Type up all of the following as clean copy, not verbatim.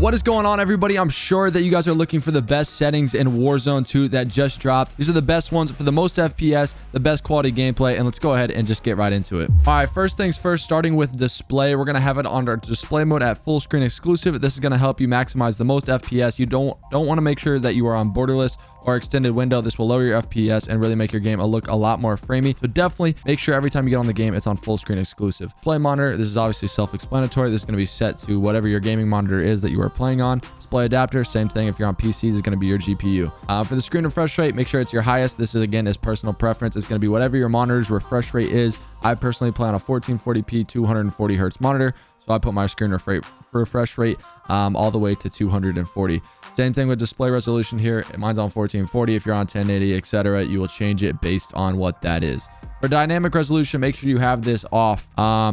What is going on, everybody? I'm sure that you guys are looking for the best settings in Warzone 2 that just dropped. These are the best ones for the most FPS, the best quality gameplay, and let's go ahead and just get right into it. All right, first things first, starting with display. We're going to have it on our display mode at full screen exclusive. This is going to help you maximize the most FPS. You don't want to make sure that you are on borderless or extended window. This will lower your FPS and really make your game look a lot more framey. So definitely make sure every time you get on the game, it's on full screen exclusive. Play monitor, this is obviously self-explanatory. This is going to be set to whatever your gaming monitor is that you are playing on. Display adapter, same thing. If you're on PC, this is going to be your GPU. For the screen refresh rate, make sure it's your highest. This is, again, is personal preference. It's going to be whatever your monitor's refresh rate is. I personally play on a 1440p 240 hertz monitor, so I put my screen refresh rate all the way to 240. Same thing with display resolution here. Mine's on 1440. If you're on 1080, etc., you will change it based on what that is. For dynamic resolution, make sure you have this off.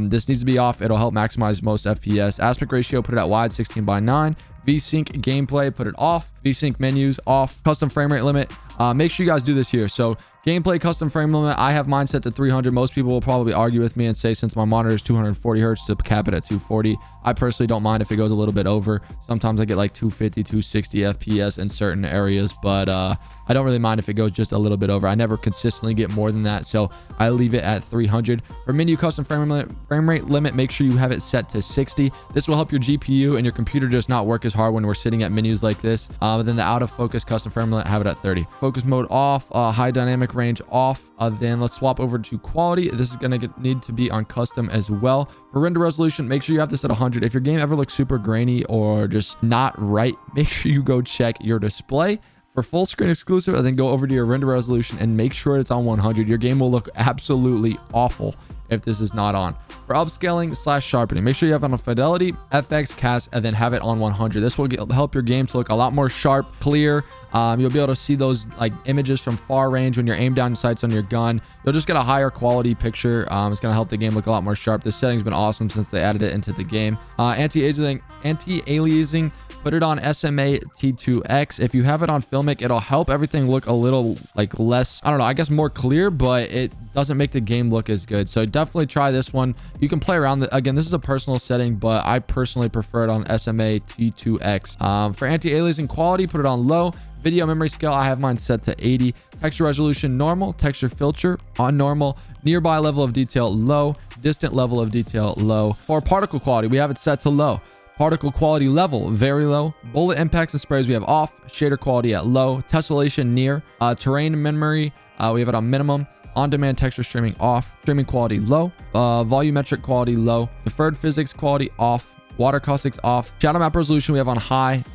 This needs to be off. It'll help maximize most FPS. Aspect ratio, put it at wide, 16:9. VSync gameplay, put it off. VSync menus, off. Custom frame rate limit. Make sure you guys do this here. So gameplay custom frame limit, I have mine set to 300. Most people will probably argue with me and say, since my monitor is 240 hertz, to cap it at 240. I personally don't mind if it goes a little bit over. Sometimes I get like 250, 260 FPS in certain areas, but I don't really mind if it goes just a little bit over. I never consistently get more than that, so I leave it at 300. For menu custom frame rate limit, make sure you have it set to 60. This will help your GPU and your computer just not work as hard when we're sitting at menus like this. Then the out of focus custom frame limit, have it at 30. Focus mode off, high dynamic range off. Then let's swap over to quality. This is going to need to be on custom as well. For render resolution, make sure you have this at 100. If your game ever looks super grainy or just not right, make sure you go check your display. For full screen exclusive, and then go over to your render resolution and make sure it's on 100. Your game will look absolutely awful if this is not on. For upscaling / sharpening, make sure you have it on fidelity, FX, cast, and then have it on 100. This will help your game to look a lot more sharp, clear. You'll be able to see those like images from far range when you're aimed down sights on your gun. You'll just get a higher quality picture. It's going to help the game look a lot more sharp. This setting's been awesome since they added it into the game. Anti-aliasing, put it on SMA T2X. If you have it on Filmic, it'll help everything look a little like less, I don't know, I guess more clear, but it doesn't make the game look as good. So definitely try this one. You can play around. Again, this is a personal setting, but I personally prefer it on SMA T2X. For anti-aliasing quality, put it on low. Video memory scale, I have mine set to 80. Texture resolution, normal. Texture filter on normal. Nearby level of detail, low. Distant level of detail, low. For particle quality, we have it set to low. Particle quality level, very low. Bullet impacts and sprays, we have off. Shader quality at low. Tessellation, near. Terrain memory, we have it on minimum. On-demand texture streaming, off. Streaming quality, low. Volumetric quality, low. Deferred physics quality, off. Water caustics, off. Shadow map resolution, we have on high.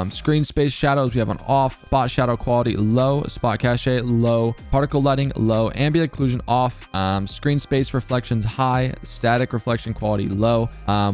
Screen space shadows, we have on off. Spot shadow quality, low. Spot cache, low. Particle lighting, low. Ambient occlusion, off. Screen space reflections, high. Static reflection quality, low.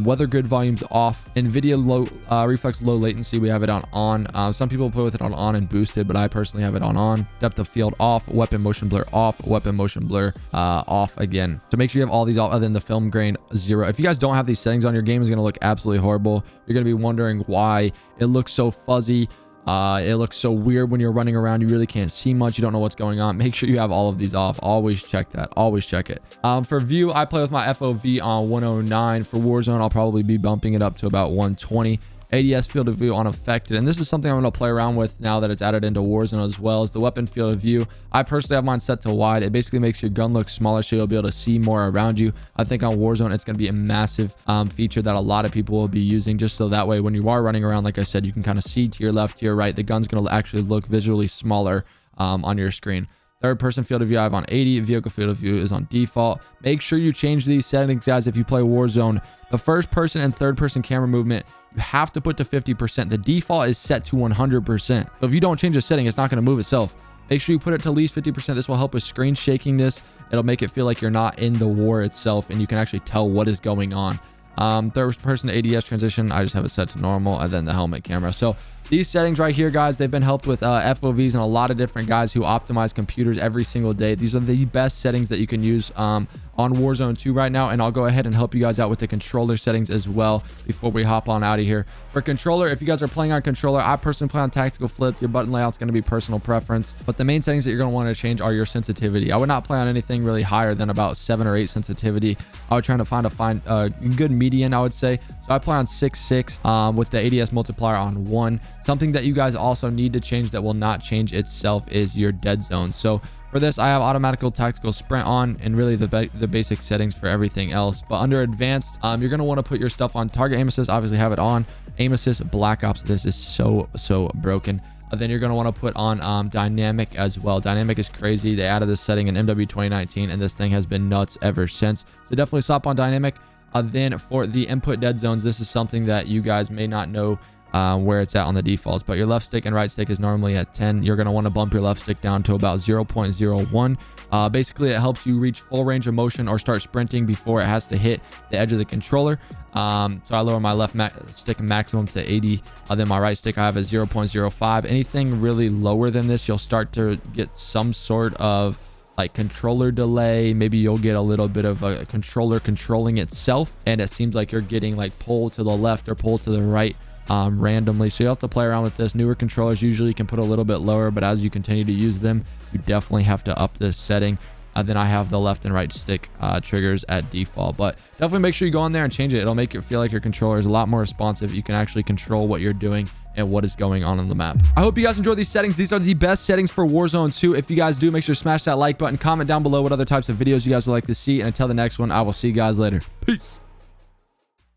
Weather grid volumes, off. NVIDIA low reflex low latency, we have it on. Some people play with it on and boosted, but I personally have it on. Depth of field, off. Weapon motion blur, off. Weapon motion blur, off again. So make sure you have all these off, other than the film grain, 0. If you guys don't have these settings on, your game is going to look absolutely horrible. You're going to be wondering why it looks so fuzzy. It looks so weird when you're running around. You really can't see much. You don't know what's going on. Make sure you have all of these off. Always check that. Always check it. For view, I play with my FOV on 109. For Warzone, I'll probably be bumping it up to about 120. ADS field of view unaffected, and this is something I'm going to play around with now that it's added into Warzone as well. As the weapon field of view, I personally have mine set to wide. It basically makes your gun look smaller, so you'll be able to see more around you. I think on Warzone it's going to be a massive feature that a lot of people will be using, just so that way when you are running around, like I said, you can kind of see to your left, to your right. The gun's going to actually look visually smaller on your screen. Third person field of view I have on 80. Vehicle field of view is on default. Make sure you change these settings, guys, if you play Warzone. The first person and third person camera movement, you have to put to 50%. The default is set to 100%. So if you don't change the setting, it's not going to move itself. Make sure you put it to at least 50%. This will help with screen shakiness. It'll make it feel like you're not in the war itself, and you can actually tell what is going on. Third person ADS transition, I just have it set to normal, and then the helmet camera. So these settings right here, guys, they've been helped with FOVs and a lot of different guys who optimize computers every single day. These are the best settings that you can use on Warzone 2 right now, and I'll go ahead and help you guys out with the controller settings as well before we hop on out of here. For controller, if you guys are playing on controller, I personally play on tactical flip. Your button layout is going to be personal preference, but the main settings that you're going to want to change are your sensitivity. I would not play on anything really higher than about 7 or 8 sensitivity. I would try to find a good median, I would say. So I play on 6.6 with the ADS multiplier on 1. Something that you guys also need to change that will not change itself is your dead zone. So for this, I have automatical tactical sprint on, and really the basic settings for everything else. But under advanced, you're going to want to put your stuff on. Target aim assist, obviously have it on. Aim assist, black ops, this is so broken. Then you're going to want to put on dynamic as well. Dynamic is crazy. They added this setting in MW 2019, and this thing has been nuts ever since. So definitely stop on dynamic. Then for the input dead zones, this is something that you guys may not know where it's at on the defaults, but your left stick and right stick is normally at 10. You're going to want to bump your left stick down to about 0.01. Basically, it helps you reach full range of motion or start sprinting before it has to hit the edge of the controller. So I lower my left stick maximum to 80. Then my right stick I have at 0.05. Anything really lower than this, you'll start to get some sort of like controller delay. Maybe you'll get a little bit of a controller controlling itself, and it seems like you're getting like pull to the left or pull to the right randomly. So you have to play around with this. Newer controllers usually can put a little bit lower, but as you continue to use them, you definitely have to up this setting. Then I have the left and right stick triggers at default, but definitely make sure you go on there and change it. It'll make it feel like your controller is a lot more responsive. You can actually control what you're doing and what is going on the map. I hope you guys enjoy these settings. These are the best settings for Warzone 2. If you guys do, make sure to smash that like button, comment down below what other types of videos you guys would like to see, and until the next one, I will see you guys later. Peace.